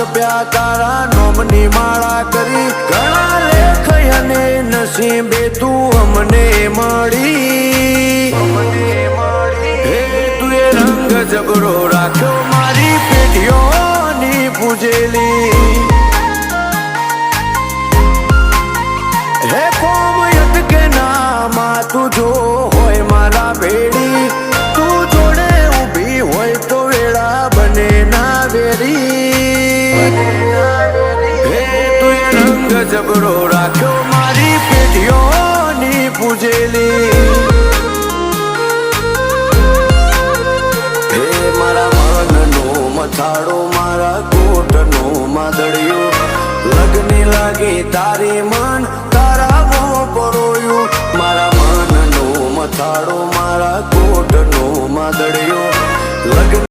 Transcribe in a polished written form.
જપ્યા તારા નોમની માળા કરી ઘણા લેખ અને નસીબે તું અમને મળી હે તું એ રંગ જબરો રાખ્યો મારી પેઢીઓની પૂજેલી હે કોમયત કે નામાં તું જો હોય મારા ભેડી તું જોડે ઊભી હોય તો વેળા બને ના વેરી હે તું એ રંગ જબરો રાખ્યો મારી પેઢીઓની પૂજેલી હે મારા મનનો મથાળો મારા કોટનો માદળિયો લગ્ન લાગે તારી